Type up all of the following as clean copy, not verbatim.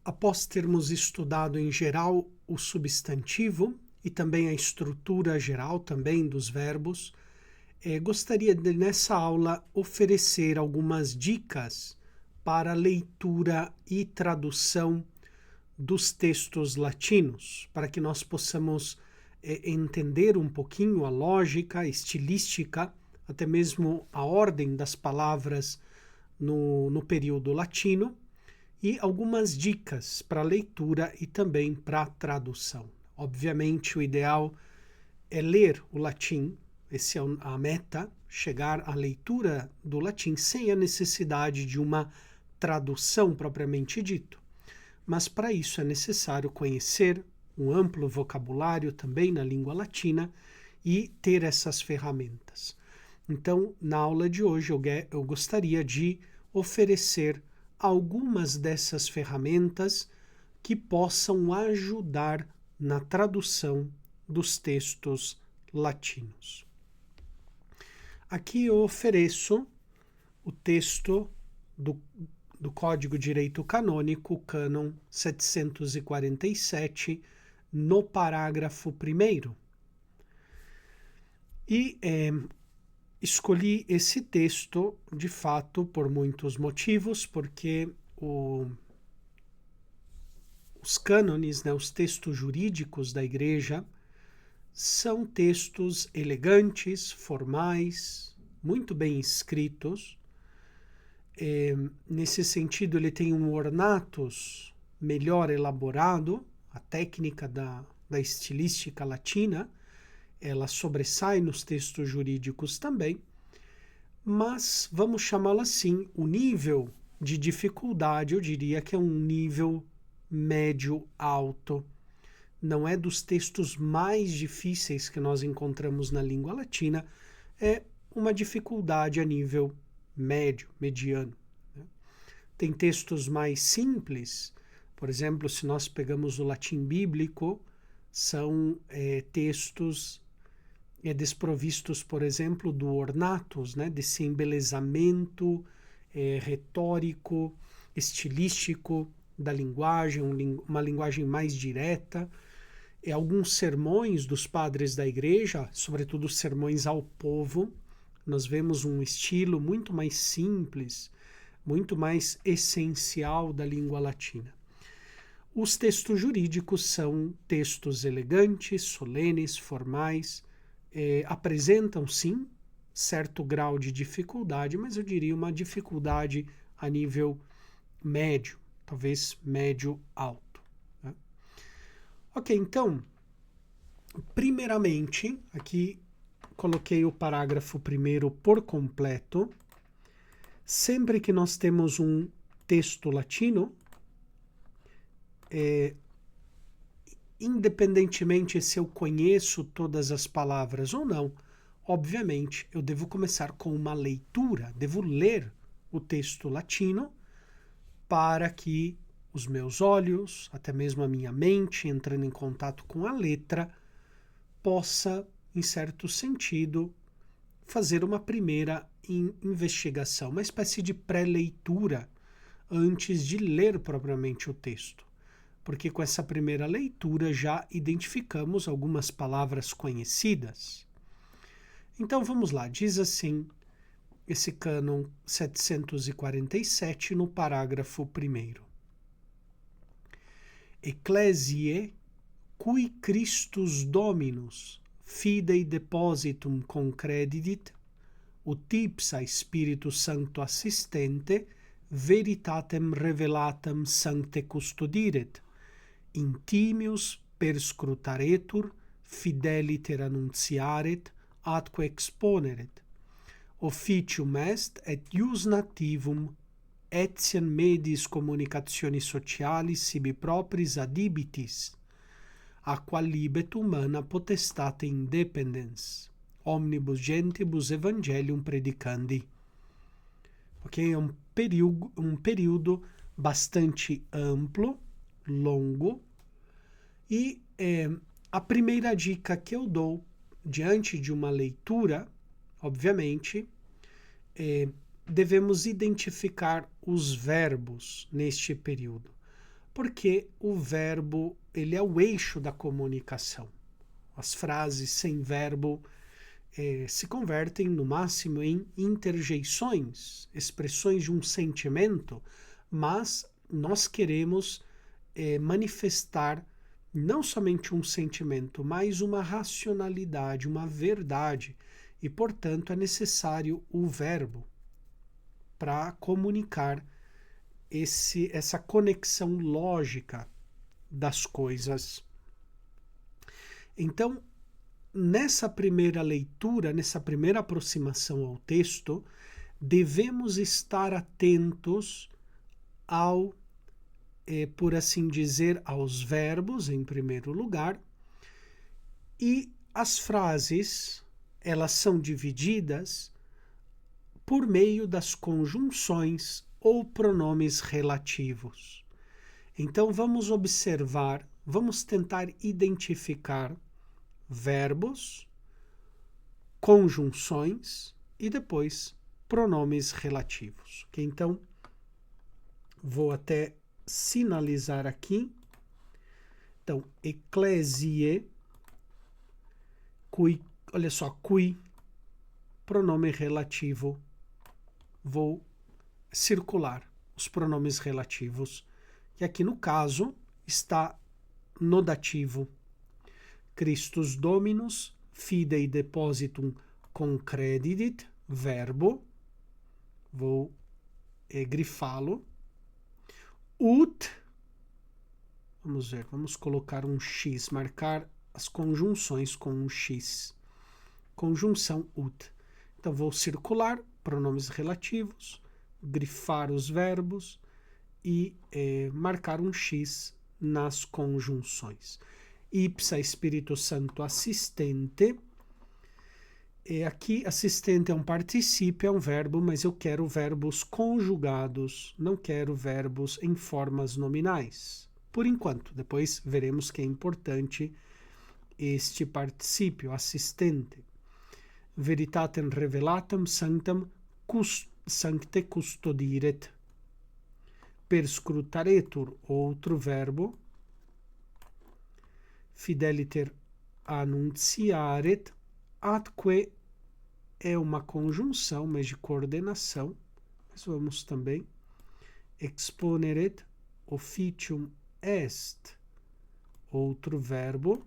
Após termos estudado em geral o substantivo e também a estrutura geral também dos verbos, gostaria de, nessa aula, oferecer algumas dicas para leitura e tradução dos textos latinos, para que nós possamos entender um pouquinho a lógica, a estilística, até mesmo a ordem das palavras no período latino, e algumas dicas para leitura e também para tradução. Obviamente, o ideal é ler o latim, essa é a meta, chegar à leitura do latim sem a necessidade de uma tradução propriamente dito. Mas para isso é necessário conhecer um amplo vocabulário também na língua latina e ter essas ferramentas. Então, na aula de hoje, eu gostaria de oferecer algumas dessas ferramentas que possam ajudar na tradução dos textos latinos. Aqui eu ofereço o texto do Código de Direito Canônico, Cânon 747, no parágrafo 1º. E escolhi esse texto, de fato, por muitos motivos, porque os cânones, os textos jurídicos da Igreja, são textos elegantes, formais, muito bem escritos. Nesse sentido, ele tem um ornatus melhor elaborado, a técnica da estilística latina, ela sobressai nos textos jurídicos também, mas vamos chamá-lo assim, o nível de dificuldade, eu diria que é um nível médio-alto. Não é dos textos mais difíceis que nós encontramos na língua latina, é uma dificuldade a nível médio, mediano. Tem textos mais simples, por exemplo, se nós pegamos o latim bíblico, são textos desprovistos, por exemplo, do ornatus, desse embelezamento retórico, estilístico da linguagem, uma linguagem mais direta. Alguns sermões dos padres da Igreja, sobretudo sermões ao povo, nós vemos um estilo muito mais simples, muito mais essencial da língua latina. Os textos jurídicos são textos elegantes, solenes, formais, apresentam sim certo grau de dificuldade, mas eu diria uma dificuldade a nível médio, talvez médio-alto. Né? Ok, então, primeiramente, aqui coloquei o parágrafo 1º por completo. Sempre que nós temos um texto latino, independentemente se eu conheço todas as palavras ou não, obviamente eu devo começar com uma leitura, devo ler o texto latino para que os meus olhos, até mesmo a minha mente, entrando em contato com a letra, possa, em certo sentido, fazer uma primeira investigação, uma espécie de pré-leitura antes de ler propriamente o texto. Porque com essa primeira leitura já identificamos algumas palavras conhecidas. Então vamos lá, diz assim esse cânon 747 no parágrafo 1º. Ecclesiae cui Christus Dominus fidei depositum concredidit, ut ipsa Spiritus Sancto assistente veritatem revelatam sancte custodiret, intimius perscrutaretur, fideliter annuntiaret, atque exponeret. Officium est et ius nativum etiam medis communicationis socialis sibi propris adibitis, a qualibet humana potestate independens, omnibus gentibus evangelium predicandi. Ok? É um período bastante amplo, longo, e a primeira dica que eu dou diante de uma leitura, obviamente, devemos identificar os verbos neste período. porque o verbo ele é o eixo da comunicação. As frases sem verbo se convertem no máximo em interjeições, expressões de um sentimento, mas nós queremos manifestar não somente um sentimento, mas uma racionalidade, uma verdade, e portanto é necessário o verbo para comunicar essa conexão lógica das coisas. Então, nessa primeira leitura, nessa primeira aproximação ao texto, devemos estar atentos ao, por assim dizer, aos verbos, em primeiro lugar, e as frases, elas são divididas por meio das conjunções ou pronomes relativos. Então, vamos observar, vamos tentar identificar verbos, conjunções e depois pronomes relativos. Okay? Então, vou até sinalizar aqui. Então, ecclesiae, cui, olha só, cui, pronome relativo. Vou circular os pronomes relativos. E aqui no caso está no dativo. Christus Dominus, fidei depositum concredidit, verbo, vou grifá-lo. Ut, vamos ver, vamos colocar um X, marcar as conjunções com um X. Conjunção ut. Então vou circular pronomes relativos, grifar os verbos e marcar um X nas conjunções. Ipsa Espírito Santo assistente. Aqui, assistente é um particípio, é um verbo, mas eu quero verbos conjugados, não quero verbos em formas nominais. Por enquanto, depois veremos que é importante este particípio, assistente. Veritatem revelatam sanctam sancte custodiret. Perscrutaretur, outro verbo. Fideliter annunciaret, atque é uma conjunção, mas de coordenação. Mas vamos também. Exponeret officium est, outro verbo.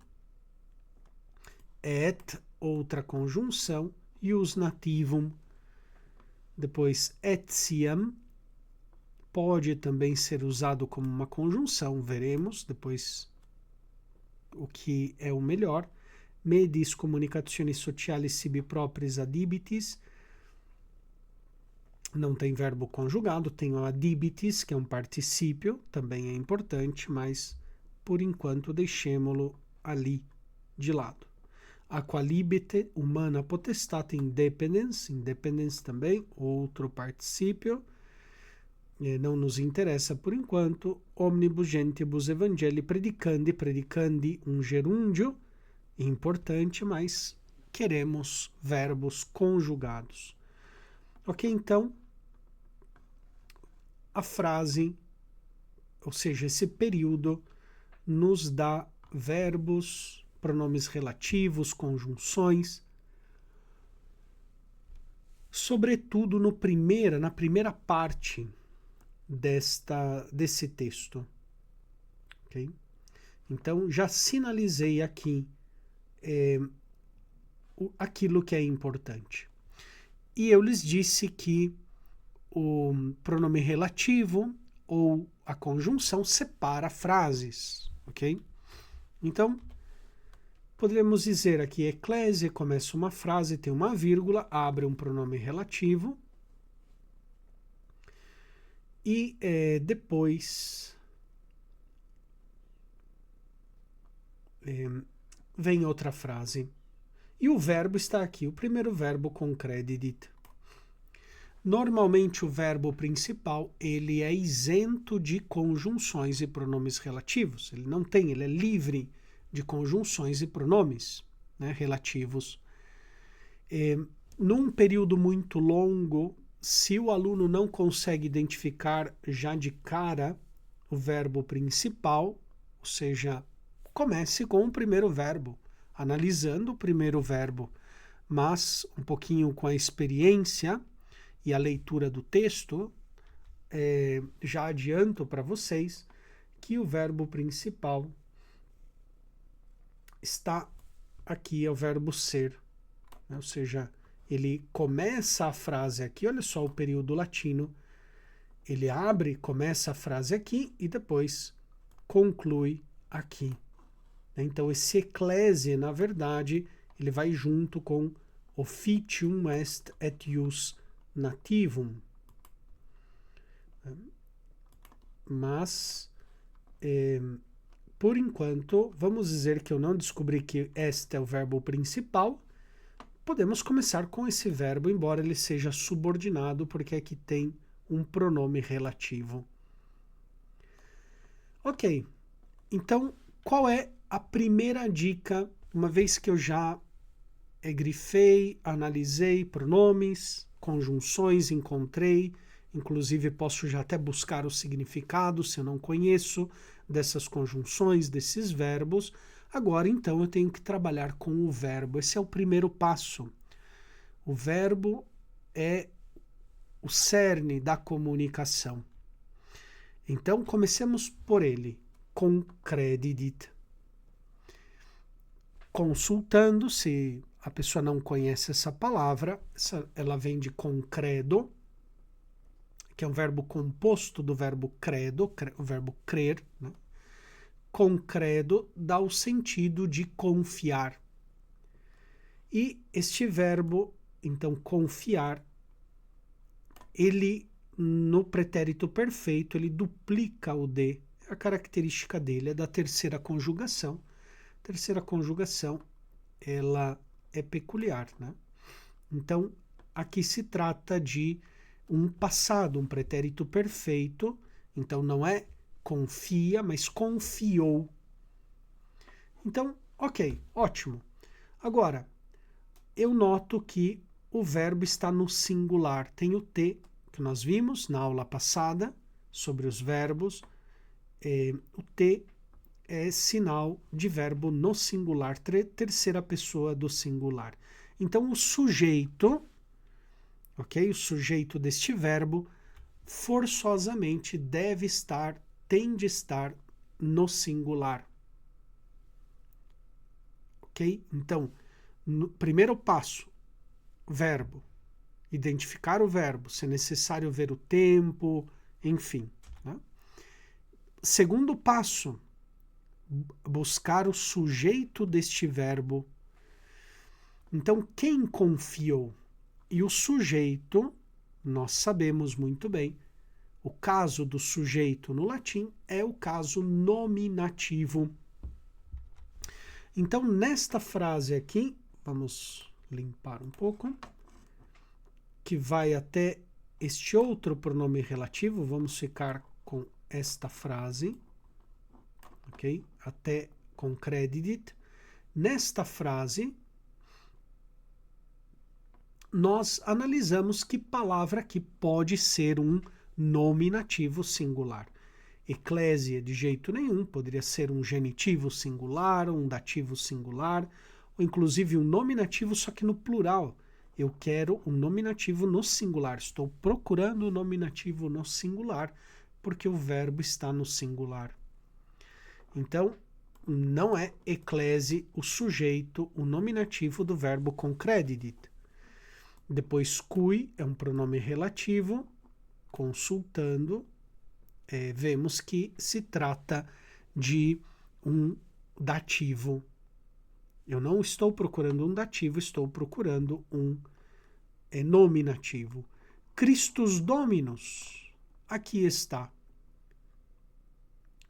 Et, outra conjunção. Ius nativum. Depois etiam, pode também ser usado como uma conjunção, veremos depois o que é o melhor. Medis communicationis socialis sibi propris adibitis, não tem verbo conjugado, tem o adibitis, que é um particípio, também é importante, mas por enquanto deixemo-lo ali de lado. Aqualibete, humana potestate, independens, independens também, outro particípio, não nos interessa por enquanto. Omnibus gentibus evangelii predicandi, predicandi um gerúndio, importante, mas queremos verbos conjugados. Ok, então, a frase, ou seja, esse período, nos dá verbos, pronomes relativos, conjunções, sobretudo na primeira parte desse texto. Okay? Então, já sinalizei aqui aquilo que é importante. E eu lhes disse que o pronome relativo ou a conjunção separa frases, ok? Então, poderíamos dizer aqui, eclésia, começa uma frase, tem uma vírgula, abre um pronome relativo, e depois vem outra frase. E o verbo está aqui, o primeiro verbo concredidit. Normalmente o verbo principal, ele é isento de conjunções e pronomes relativos. Ele não tem, ele é livre de conjunções e pronomes, né, relativos. Num período muito longo, se o aluno não consegue identificar já de cara o verbo principal, ou seja, comece com o primeiro verbo, analisando o primeiro verbo, mas um pouquinho com a experiência e a leitura do texto, já adianto para vocês que o verbo principal está aqui, é o verbo ser, né? Ou seja, ele começa a frase aqui, olha só o período latino, ele abre, começa a frase aqui e depois conclui aqui. Então esse eclese, na verdade, ele vai junto com officium est et ius nativum. Mas, por enquanto, vamos dizer que eu não descobri que este é o verbo principal. Podemos começar com esse verbo, embora ele seja subordinado, porque aqui tem um pronome relativo. Ok, então qual é a primeira dica, uma vez que eu já grifei, analisei pronomes, conjunções, encontrei, inclusive posso já até buscar o significado, se eu não conheço, dessas conjunções, desses verbos. Agora, então, eu tenho que trabalhar com o verbo. Esse é o primeiro passo. O verbo é o cerne da comunicação. Então, comecemos por ele, concredidit. Consultando, se a pessoa não conhece essa palavra, ela vem de concredo, que é um verbo composto do verbo credo, o verbo crer, né? Concredo dá o sentido de confiar. E este verbo, então, confiar, ele, no pretérito perfeito, ele duplica o de. A característica dele é da terceira conjugação. A terceira conjugação, ela é peculiar, né? Então, aqui se trata de um passado, um pretérito perfeito. Então, não é confia, mas confiou. Então, ok, ótimo. Agora, eu noto que o verbo está no singular. Tem o T, que nós vimos na aula passada, sobre os verbos. O T é sinal de verbo no singular, terceira pessoa do singular. Então, o sujeito, ok? O sujeito deste verbo, forçosamente deve estar, tem de estar no singular. Ok? Então, no primeiro passo, verbo. Identificar o verbo, se necessário ver o tempo, enfim. Né? Segundo passo, buscar o sujeito deste verbo. Então, quem confiou? E o sujeito, nós sabemos muito bem, o caso do sujeito no latim é o caso nominativo. Então, nesta frase aqui, vamos limpar um pouco, que vai até este outro pronome relativo, vamos ficar com esta frase, ok? Até concredidit. Nesta frase, nós analisamos que palavra aqui pode ser um nominativo singular. Eclésia, de jeito nenhum, poderia ser um genitivo singular, um dativo singular, ou inclusive um nominativo, só que no plural. Eu quero um nominativo no singular. Estou procurando o nominativo no singular, porque o verbo está no singular. Então, não é eclese o sujeito, o nominativo do verbo concredidit. Depois, cui é um pronome relativo. Consultando, vemos que se trata de um dativo. Eu não estou procurando um dativo, estou procurando um nominativo. Christus Dominus, aqui está.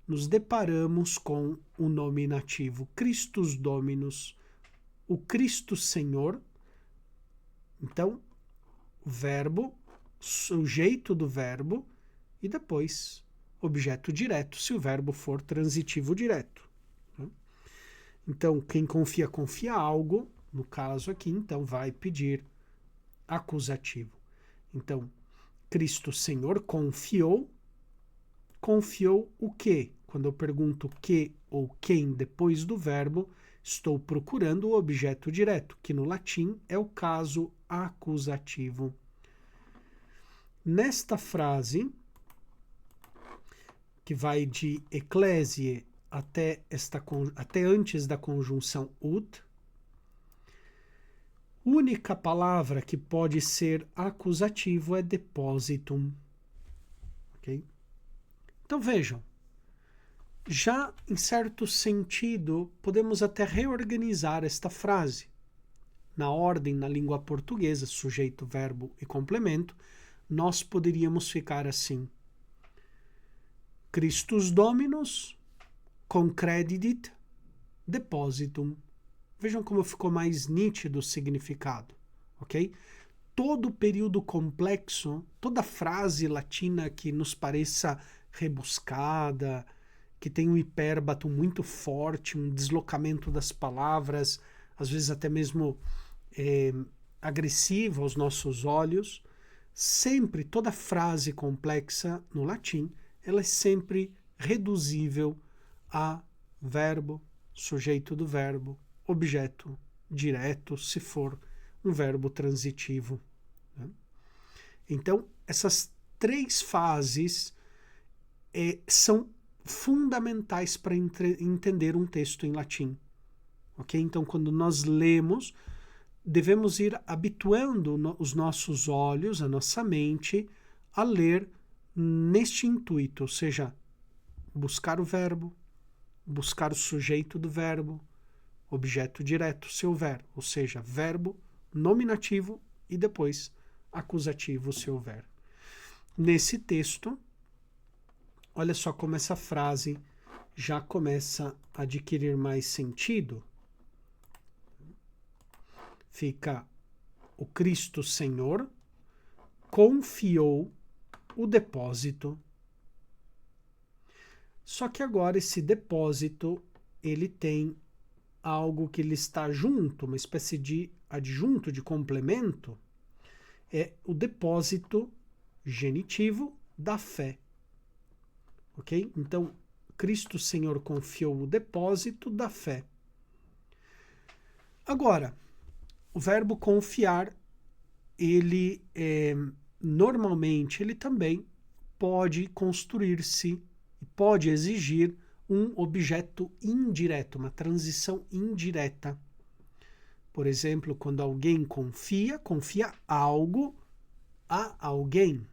Nos deparamos com o nominativo Christus Dominus, o Cristo Senhor. Então, verbo, sujeito do verbo e depois objeto direto, se o verbo for transitivo direto. Então, quem confia, confia algo, no caso aqui, então vai pedir acusativo. Então, Cristo Senhor confiou confiou o quê? Quando eu pergunto que ou quem depois do verbo, estou procurando o objeto direto, que no latim é o caso acusativo. Nesta frase, que vai de ecclesiae até antes da conjunção ut, única palavra que pode ser acusativo é depositum. Ok? Então vejam, já em certo sentido, podemos até reorganizar esta frase. Na ordem, na língua portuguesa, sujeito, verbo e complemento, nós poderíamos ficar assim: Christus Dominus concredidit depositum. Vejam como ficou mais nítido o significado, ok? Todo período complexo, toda frase latina que nos pareça rebuscada, que tem um hipérbato muito forte, um deslocamento das palavras, às vezes até mesmo agressivo aos nossos olhos, sempre, toda frase complexa no latim, ela é sempre reduzível a verbo, sujeito do verbo, objeto direto, se for um verbo transitivo. Né? Então, essas três fases são fundamentais para entender um texto em latim. Ok? Então, quando nós lemos, devemos ir habituando os nossos olhos, a nossa mente, a ler neste intuito, ou seja, buscar o verbo, buscar o sujeito do verbo, objeto direto, se houver, ou seja, verbo, nominativo e depois acusativo, se houver. Nesse texto, olha só como essa frase já começa a adquirir mais sentido. Fica: o Cristo Senhor confiou o depósito. Só que agora esse depósito, ele tem algo que ele está junto, uma espécie de adjunto, de complemento, é o depósito genitivo da fé. Ok? Então, Cristo Senhor confiou o depósito da fé. Agora, o verbo confiar, ele normalmente, ele também pode construir-se, pode exigir um objeto indireto, uma transição indireta. Por exemplo, quando alguém confia algo a alguém.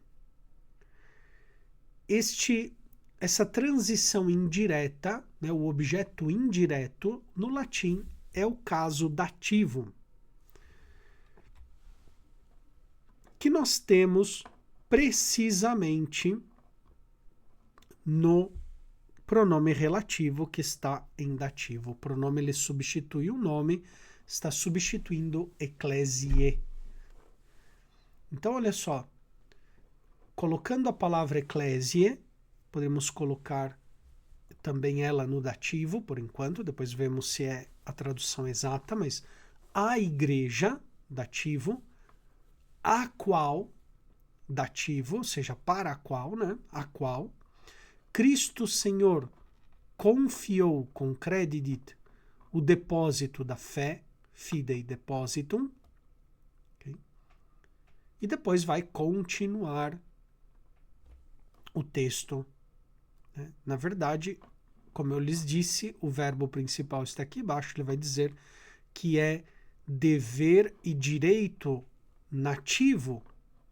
Essa transição indireta, né, o objeto indireto, no latim é o caso dativo, que nós temos precisamente no pronome relativo que está em dativo. O pronome ele substitui o nome, está substituindo ecclesiae. Então, olha só, colocando a palavra ecclesiae, podemos colocar também ela no dativo, por enquanto, depois vemos se é a tradução exata, mas a igreja, dativo, a qual, dativo, ou seja, para a qual, né? A qual, Cristo Senhor confiou, concredidit, o depósito da fé, fidei depositum, okay? E depois vai continuar o texto. Né? Na verdade, como eu lhes disse, o verbo principal está aqui embaixo, ele vai dizer que é dever e direito nativo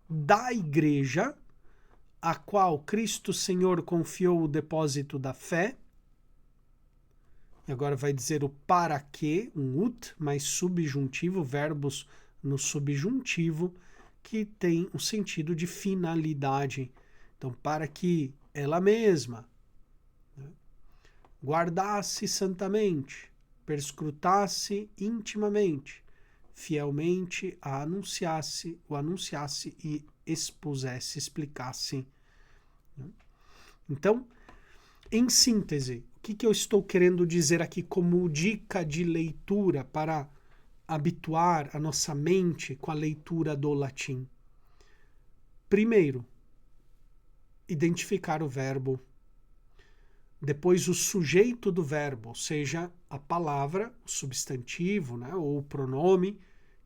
da igreja, a qual Cristo Senhor confiou o depósito da fé. E agora vai dizer o para que, um ut, mais subjuntivo, verbos no subjuntivo, que tem o sentido de finalidade. Então, para que ela mesma, né, guardasse santamente, perscrutasse intimamente, fielmente o anunciasse e expusesse, explicasse. Então, em síntese, o que eu estou querendo dizer aqui como dica de leitura para habituar a nossa mente com a leitura do latim? Primeiro, identificar o verbo. Depois o sujeito do verbo, ou seja, a palavra, o substantivo, né, ou o pronome,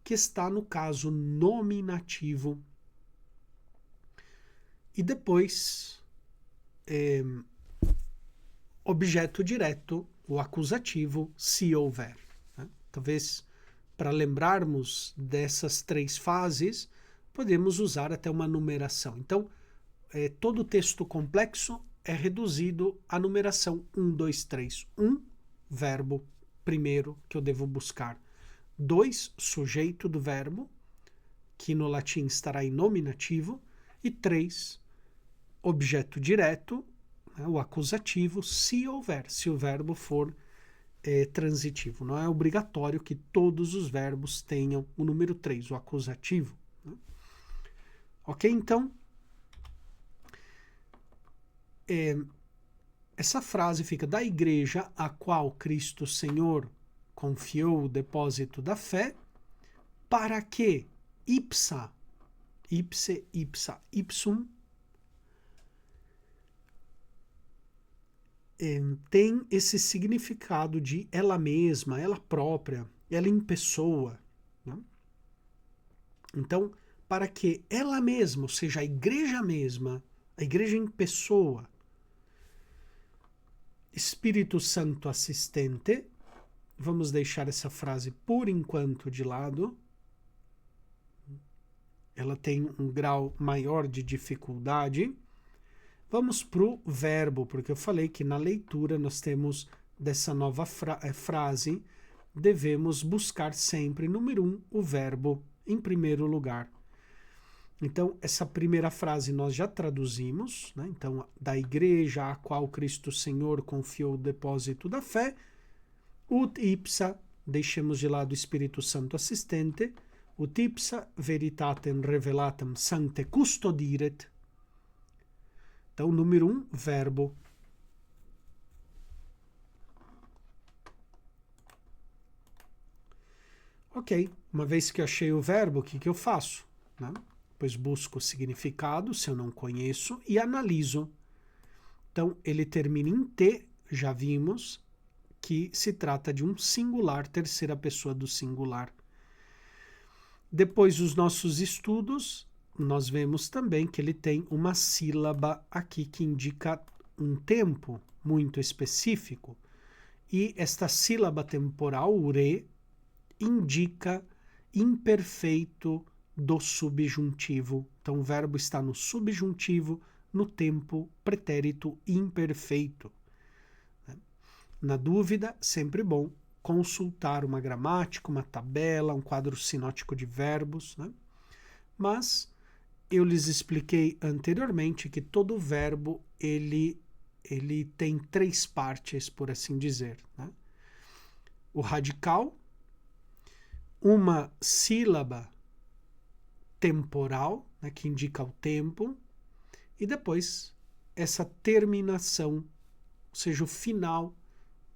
que está no caso nominativo. E depois, objeto direto, o acusativo, se houver. Né? Talvez, para lembrarmos dessas 3 fases, podemos usar até uma numeração. Então, todo o texto complexo é reduzido à numeração 1, 2, 3. 1, verbo primeiro que eu devo buscar. 2, sujeito do verbo, que no latim estará em nominativo. E 3, objeto direto, né, o acusativo, se houver, se o verbo for transitivo. Não é obrigatório que todos os verbos tenham o número 3, o acusativo. Né? Ok? Então, essa frase fica: da igreja a qual Cristo Senhor confiou o depósito da fé, para que ipsa, ipse, ipsa, ipsum, tem esse significado de ela mesma, ela própria, ela em pessoa. Né? Então, para que ela mesma, ou seja, a igreja mesma, a igreja em pessoa, Espírito Santo assistente, vamos deixar essa frase por enquanto de lado, ela tem um grau maior de dificuldade. Vamos para o verbo, porque eu falei que na leitura nós temos dessa nova frase, devemos buscar sempre, número 1, o verbo em primeiro lugar. Então, essa primeira frase nós já traduzimos, né? Então, da igreja a qual Cristo Senhor confiou o depósito da fé, ut ipsa, deixemos de lado o Espírito Santo assistente, ut ipsa veritatem revelatam sancte custodiret. Então, número 1, verbo. Ok, uma vez que eu achei o verbo, o que eu faço? Né? Depois busco o significado, se eu não conheço, e analiso. Então, ele termina em T, já vimos que se trata de um singular, terceira pessoa do singular. Depois dos nossos estudos, nós vemos também que ele tem uma sílaba aqui que indica um tempo muito específico. E esta sílaba temporal, ure, indica imperfeito do subjuntivo. Então, o verbo está no subjuntivo, no tempo pretérito imperfeito. Na dúvida, sempre bom consultar uma gramática, uma tabela, um quadro sinótico de verbos, né? Mas eu lhes expliquei anteriormente que todo verbo ele tem 3 partes, por assim dizer, né? O radical, uma sílaba temporal, né, que indica o tempo, e depois essa terminação, ou seja, o final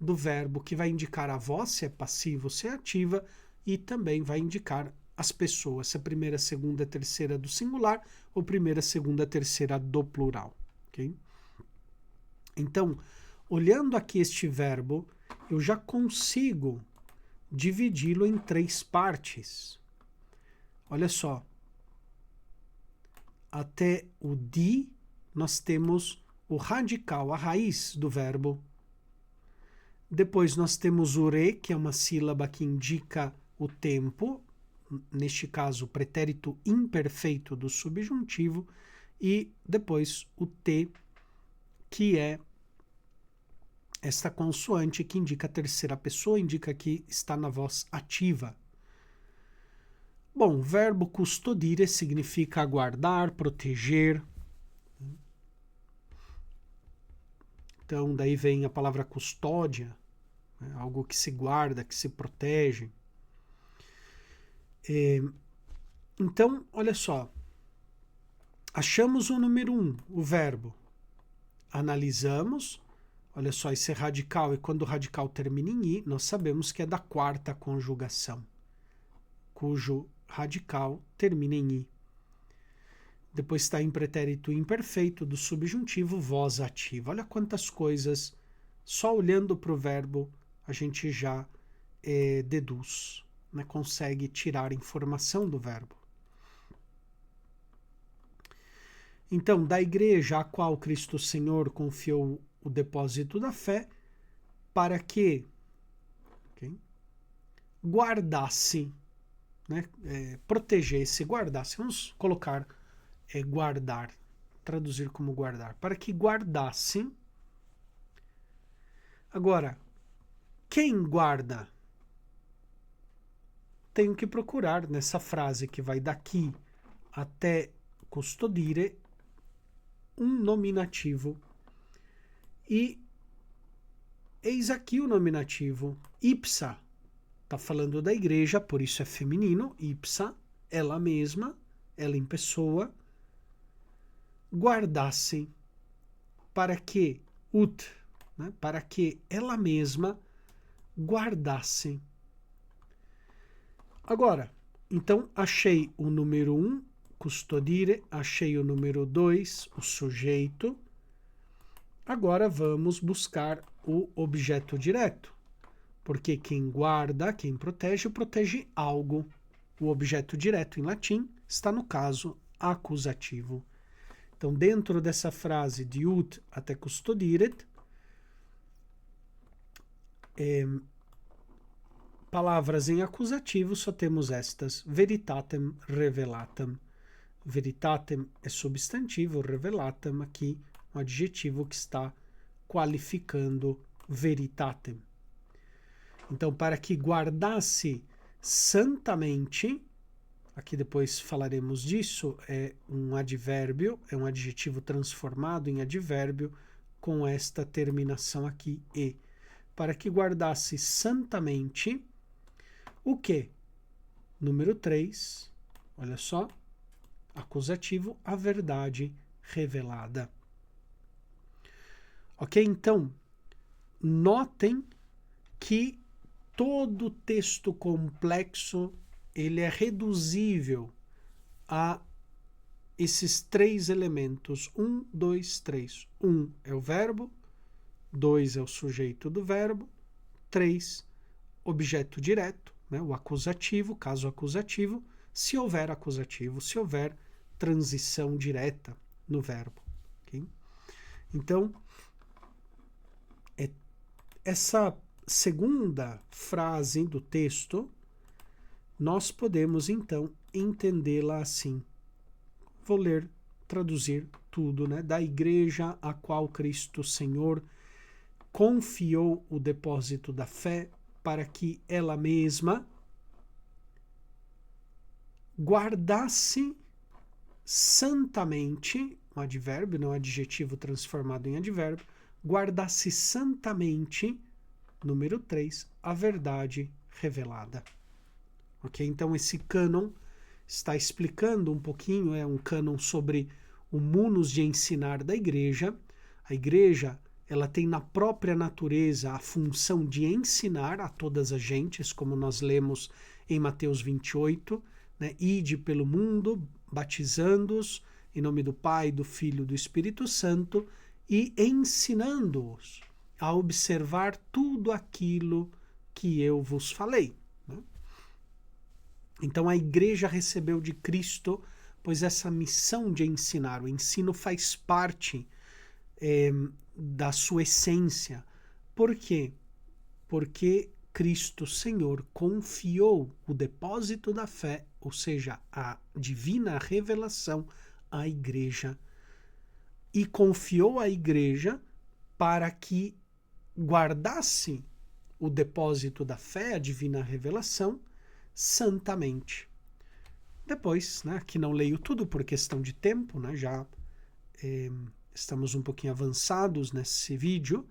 do verbo, que vai indicar a voz, se é passiva ou se é ativa, e também vai indicar as pessoas, se é primeira, segunda, terceira do singular, ou primeira, segunda, terceira do plural. Okay? Então, olhando aqui este verbo, eu já consigo dividi-lo em 3 partes. Olha só. Até o di, nós temos o radical, a raiz do verbo. Depois nós temos o re, que é uma sílaba que indica o tempo, neste caso o pretérito imperfeito do subjuntivo, e depois o t, que é esta consoante que indica a terceira pessoa, indica que está na voz ativa. Bom, o verbo custodire significa guardar, proteger. Então, daí vem a palavra custódia, né? Algo que se guarda, que se protege. Então, olha só. Achamos o número 1, o verbo. Analisamos. Olha só, esse é radical, e quando o radical termina em i, nós sabemos que é da 4ª conjugação, cujo radical termina em i. Depois está em pretérito imperfeito do subjuntivo, voz ativa. Olha quantas coisas Só olhando para o verbo a gente já deduz, né? Consegue tirar informação do verbo. Então, da igreja a qual Cristo Senhor confiou o depósito da fé, para que guardasse, né? Protegesse, guardasse. Vamos colocar guardar, traduzir como guardar. Para que guardasse. Agora, quem guarda? Tenho que procurar nessa frase que vai daqui até custodire um nominativo. E eis aqui o nominativo. Ipsa. Está falando da igreja, por isso é feminino. Ipsa, ela mesma, ela em pessoa, guardasse para que né, para que ela mesma guardasse. Agora, então achei o número 1, custodire, achei o número 2, o sujeito. Agora vamos buscar o objeto direto, porque quem guarda, quem protege, protege algo. O objeto direto em latim está no caso acusativo. Então, dentro dessa frase de ut até custodiret, palavras em acusativo só temos estas: veritatem, revelatam. Veritatem é substantivo, revelatam aqui um adjetivo que está qualificando veritatem. Então, para que guardasse santamente, aqui depois falaremos disso, é um advérbio, é um adjetivo transformado em advérbio com esta terminação aqui, e. Para que guardasse santamente o quê? Número 3, olha só, acusativo, a verdade revelada. Ok? Então, notem que todo texto complexo ele é reduzível a esses 3 elementos. 1, 2, 3. 1 é o verbo, 2 é o sujeito do verbo, 3, objeto direto, né, o acusativo, caso acusativo, se houver acusativo, se houver transição direta no verbo. Okay? Então, essa segunda frase do texto, nós podemos então entendê-la assim. Vou ler, traduzir tudo, né? Da igreja a qual Cristo Senhor confiou o depósito da fé para que ela mesma guardasse santamente, um advérbio, não um adjetivo transformado em advérbio, guardasse santamente, número 3, a verdade revelada. Ok? Então esse cânon está explicando um pouquinho, é um cânon sobre o munus de ensinar da igreja. A igreja, ela tem na própria natureza a função de ensinar a todas as gentes, como nós lemos em Mateus 28, né? Ide pelo mundo, batizando-os em nome do Pai, do Filho e do Espírito Santo e ensinando-os a observar tudo aquilo que eu vos falei. Né? Então a igreja recebeu de Cristo, pois essa missão de ensinar, o ensino faz parte da sua essência. Por quê? Porque Cristo Senhor confiou o depósito da fé, ou seja, a divina revelação à igreja, e confiou à igreja para que guardasse o depósito da fé, a divina revelação, santamente. Depois, né, aqui não leio tudo por questão de tempo, né, já estamos um pouquinho avançados nesse vídeo,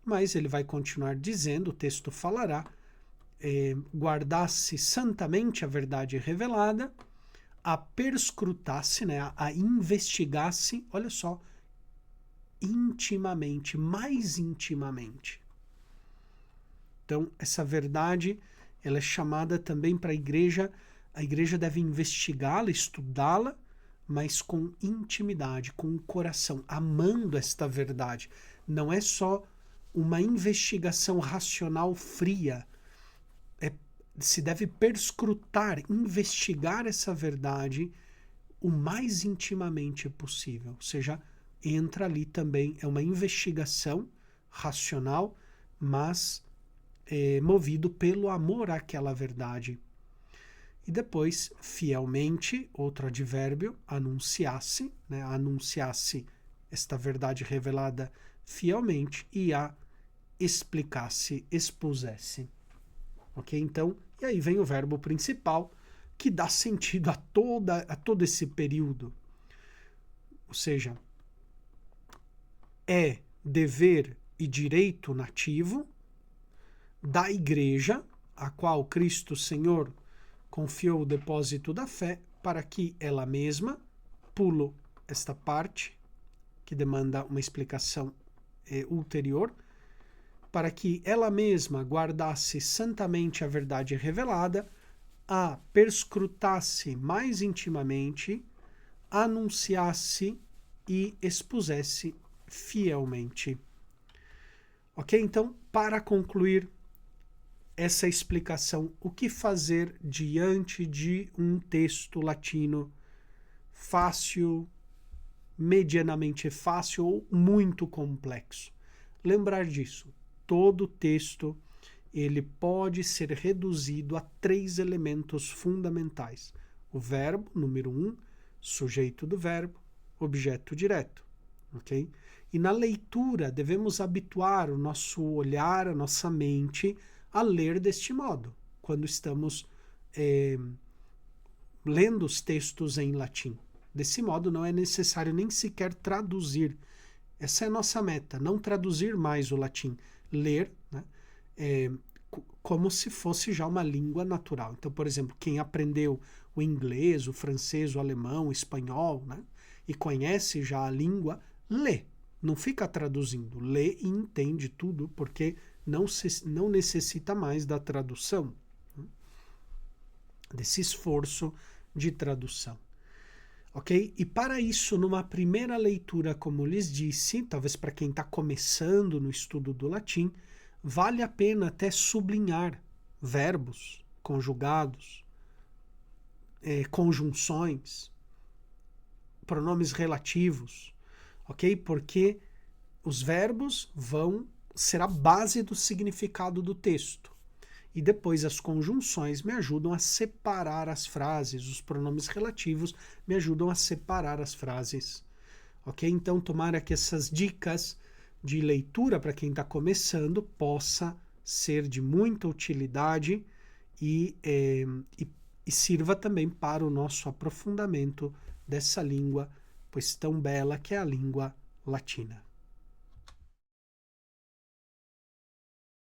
mas ele vai continuar dizendo, o texto falará, guardasse santamente a verdade revelada, a perscrutasse, né, a investigasse, olha só, intimamente, mais intimamente. Então, essa verdade, ela é chamada também para a igreja deve investigá-la, estudá-la, mas com intimidade, com o coração, amando esta verdade. Não é só uma investigação racional fria. Se deve perscrutar, investigar essa verdade o mais intimamente possível. Ou seja, entra ali também, é uma investigação racional, mas movido pelo amor àquela verdade. E depois, fielmente, outro advérbio, anunciasse, né? Anunciasse esta verdade revelada fielmente e a explicasse, expusesse. Ok? Então, e aí vem o verbo principal, que dá sentido a todo esse período. Ou seja, é dever e direito nativo da igreja, a qual Cristo Senhor confiou o depósito da fé, para que ela mesma, pulo esta parte, que demanda uma explicação ulterior, para que ela mesma guardasse santamente a verdade revelada, a perscrutasse mais intimamente, anunciasse e expusesse fielmente. Ok? Então, para concluir essa explicação, o que fazer diante de um texto latino fácil, medianamente fácil ou muito complexo? Lembrar disso. Todo texto ele pode ser reduzido a 3 elementos fundamentais. O verbo, número 1, sujeito do verbo, objeto direto. Ok? E na leitura devemos habituar o nosso olhar, a nossa mente a ler deste modo, quando estamos lendo os textos em latim. Desse modo não é necessário nem sequer traduzir. Essa é a nossa meta, não traduzir mais o latim, ler, né, como se fosse já uma língua natural. Então, por exemplo, quem aprendeu o inglês, o francês, o alemão, o espanhol, né, e conhece já a língua, lê. Não fica traduzindo, lê e entende tudo, porque não necessita mais da tradução, né, desse esforço de tradução. Ok? E para isso, numa primeira leitura, como lhes disse, talvez para quem está começando no estudo do latim, vale a pena até sublinhar verbos, conjugados, conjunções, pronomes relativos, ok? Porque os verbos vão ser a base do significado do texto. E depois as conjunções me ajudam a separar as frases, os pronomes relativos me ajudam a separar as frases. Ok? Então, tomara que essas dicas de leitura para quem está começando possa ser de muita utilidade e sirva também para o nosso aprofundamento dessa língua, pois tão bela que é a língua latina.